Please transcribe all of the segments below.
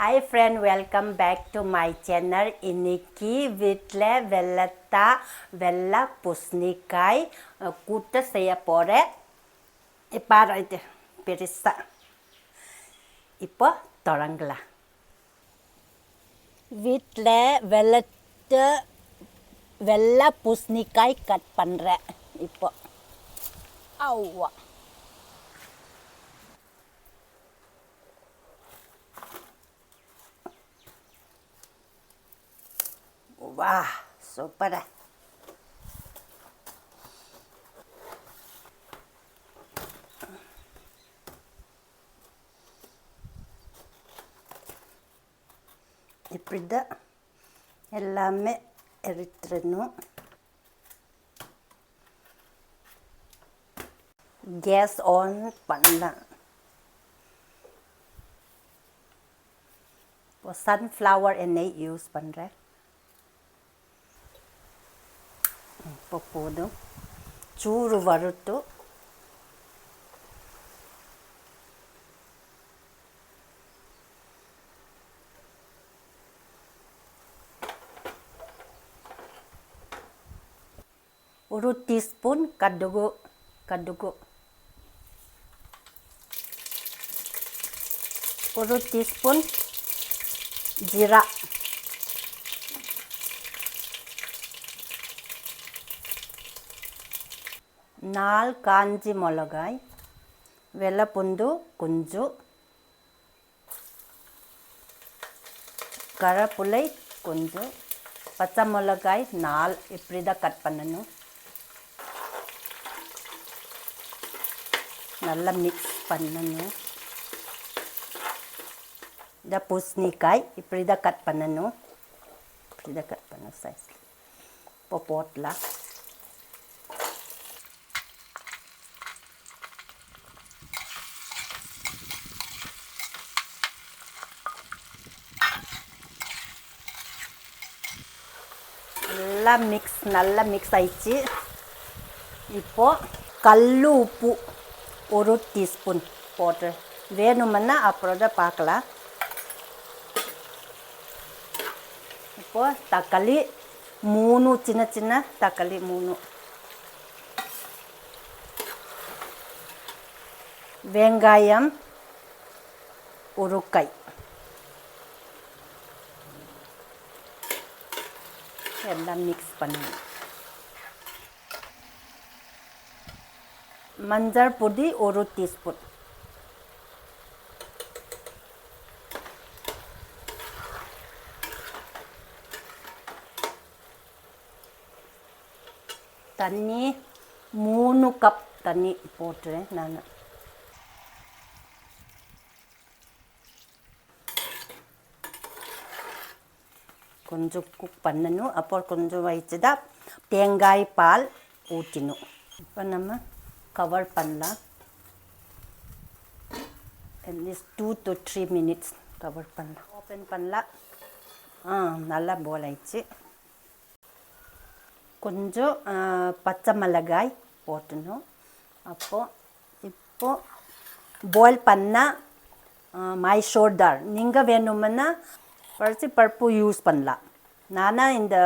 Hi friend, welcome back to my channel. இன்னைக்கு வீட்டில் வெள்ளை பூசணிக்காய் கூட்டு செய்ய போகிறேன். பாரு இது பெருசா. இப்போ தொடங்கலாம். வீட்டில் வெள்ளை பூசணிக்காய் கட் பண்ணுறேன். இப்போ அவ்வா வா சூப்பரா. இப்படி தான் எல்லாமே எடுத்துடணும். கேஸ் ஆன் பண்ணலாம். இப்போ சன்ஃப்ளவர் எண்ணெய் யூஸ் பண்ணுறேன். இப்போ போதும். சூடு வறுத்து ஒரு டீஸ்பூன் கடுகு ஒரு டீஸ்பூன் ஜீரா, 4 காஞ்சி மிளகாய், வெள்ளைப்பூண்டு கொஞ்சம், கருவேப்பிலை கொஞ்சம், பச்சை மிளகாய் 4 இப்படி தான் கட் பண்ணணும். நல்லா மிக்ஸ் பண்ணணும். இந்த பூசணிக்காய் இப்படி தான் கட் பண்ணணும். இப்படி தான் கட் பண்ணணும் சைஸ். இப்போ போட்டலாம். நல்லா மிக்ஸ் ஆயிடுச்சு. இப்போது கல் உப்பு ஒரு டீஸ்பூன் போட்டு வேணுமுன்னா அப்புறம் தான் பார்க்கலாம். இப்போது தக்காளி 3 சின்ன தக்காளி 3, வெங்காயம் ஒரு கை, எல்லாம் மிக்ஸ் பண்ணணும். மஞ்சள் பொடி ஒரு டீஸ்பூன், தண்ணி 3 கப் தண்ணி போட்டுறேன் நான். கொஞ்சம் குக் பண்ணணும். அப்புறம் கொஞ்சம் வச்சு தான் தேங்காய் பால் ஊற்றணும். இப்போ நம்ம கவர் பண்ணலாம். அட்லீஸ்ட் 2 to 3 மினிட்ஸ் கவர் பண்ணலாம். ஓப்பன் பண்ணலாம். நல்லா போல் ஆயிடுச்சு. கொஞ்சம் பச்சை மிளகாய் போட்டணும். இப்போது பாயில் பண்ணால் மைசூர் தால் நீங்கள் வேணுமுன்னா பருப்பு யூஸ் பண்ணலாம். நானாக இந்த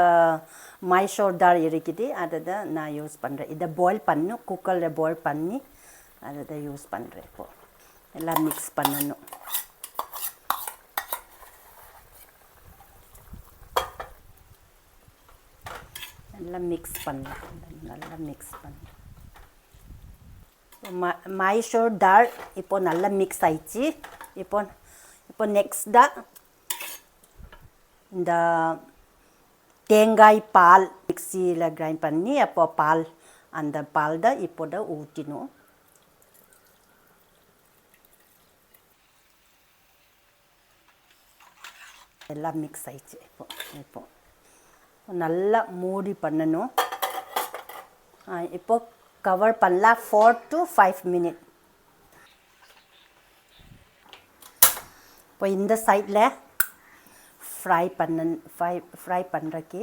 மைசூர் தால் இருக்குது, அதை தான் நான் யூஸ் பண்ணுறேன். இதை பாயில் பண்ணணும், குக்கரில் பாயில் பண்ணி அதை தான் யூஸ் பண்ணுறேன். இப்போது எல்லாம் மிக்ஸ் பண்ணணும். எல்லாம் மிக்ஸ் பண்ணலாம். நல்லா மிக்ஸ் பண்ணலாம். மைசூர் தால் இப்போது நல்லா மிக்ஸ் ஆயிடுச்சு. இப்போ நெக்ஸ்ட் தான் இந்த தேங்காய் பால் மிக்சியில் கிரைண்ட் பண்ணி அப்போ அந்த பால் தான் இப்போ தான் ஊற்றினோம். எல்லாம் மிக்ஸ் ஆயிடுச்சு. இப்போ நல்லா மூடி பண்ணணும். இப்போ கவர் பண்ணலாம் 4 to 5 மினிட். இப்போ இந்த சைடில் ஃப்ரை பண்ணுறக்கு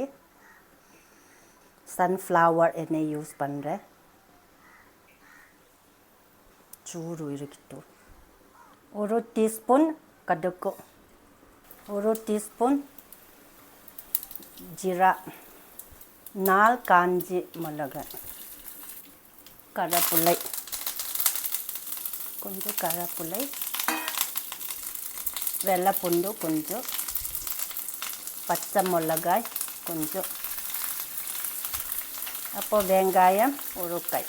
சன்ஃப்ளவர் எண்ணெய் யூஸ் பண்ணுறேன். ಚೂರು ಇರಕಿತ್ತು. 1 ಟೀಸ್ಪೂನ್ ಕಡುಬು, 1 teaspoon ஜீரா 4 காஞ்சி மிளகாய் கருவேப்பிலை கொஞ்சம் கருவேப்பிலை வெள்ளை பூண்டு கொஞ்சம் பச்சை மிளகாய் கொஞ்சம் அப்போ வெங்காயம் ஒரு கை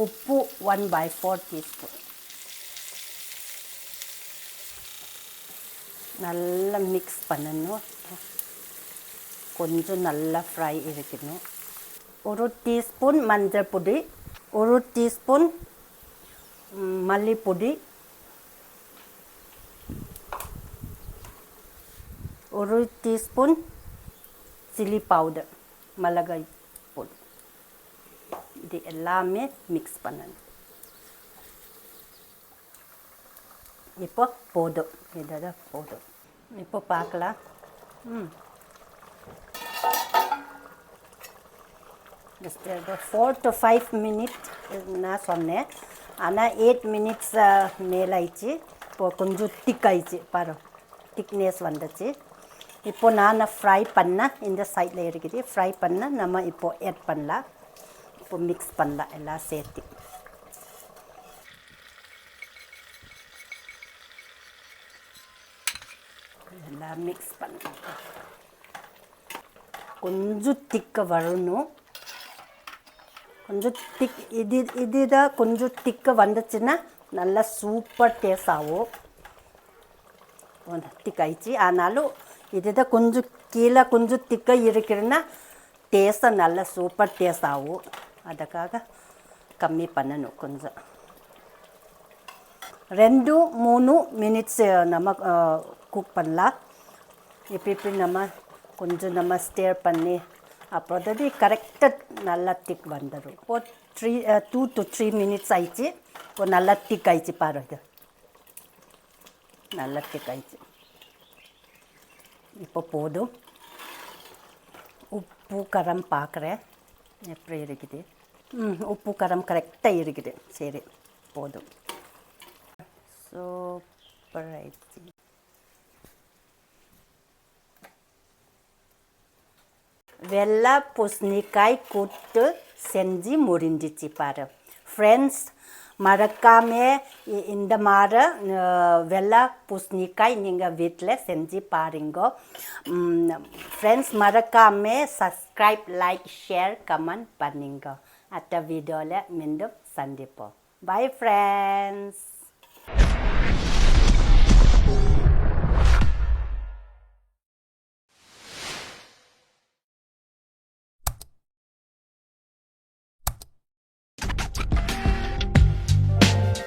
உப்பு 1/4 teaspoon நல்லா மிக்ஸ் பண்ணணும் கொஞ்சம் நல்லா ஃப்ரை இருக்கணும் 1 teaspoon மஞ்சள் பொடி 1 teaspoon மல்லிப்பொடி 1 teaspoon chilli powder மிளகாய் பொடி இது எல்லாமே மிக்ஸ் பண்ணணும் இப்போ போதும் இதுதான் போதும் இப்போ பார்க்கலாம் just 4 to 5 minutes நான் சொன்னேன் ஆனால் 8 minutes மேலே ஆயிடுச்சு இப்போ கொஞ்சம் திக் ஆயிடுச்சு பாரு திக்னஸ் வந்துச்சு இப்போ நான் ஃப்ரை பண்ண இந்த சைடில் இருக்குது ஃப்ரை பண்ண நம்ம இப்போ ஆட் பண்ணலாம் இப்போ மிக்ஸ் பண்ணலாம் எல்லாம் சேர்த்து எல்லாம் மிக்ஸ் பண்ணலாம் கொஞ்சம் திக்க வரணும் கொஞ்சம் திக் இதுதான் கொஞ்சம் திக்க வந்துச்சுன்னா நல்லா சூப்பர் டேஸ்ட் ஆகும் திக் ஆயிடுச்சு ஆனாலும் இதுதான் கொஞ்சம் கீழே கொஞ்சம் திக்க இருக்குதுன்னா டேஸ்ட்டாக நல்லா சூப்பர் டேஸ்ட் ஆகும் அதுக்காக கம்மி பண்ணணும் கொஞ்சம் 2-3 minutes நம்ம குக் பண்ணலாம் இப்படி நம்ம கொஞ்சம் நம்ம ஸ்டேர் பண்ணி அப்போது கரெக்டாக நல்லா திக் வந்துடும் இப்போ 2 to 3 minutes ஆயிடுச்சு இப்போ நல்லா திக் ஆயிடுச்சு பாருங்க நல்லா திக் ஆயிடுச்சு இப்போ போதும் உப்பு காரம் பார்க்குறேன் எப்படி இருக்குது உப்பு காரம் கரெக்டாக இருக்குது சரி போதும் சூப்பர் ஆயிடுச்சு வெள்ளை பூசணிக்காய் கூட்டு செஞ்சு முடிஞ்சிச்சு பாரு ஃப்ரெண்ட்ஸ் மறக்காமல் இந்த மாதிரி வெள்ளை பூசணிக்காய் நீங்கள் வீட்டில் செஞ்சு பாருங்க ஃப்ரெண்ட்ஸ் மறக்காமல் சப்ஸ்கிரைப் லைக் ஷேர் கமெண்ட் பண்ணுங்க அடுத்த வீடியோவில் மீண்டும் சந்திப்போம் பை ஃப்ரெண்ட்ஸ்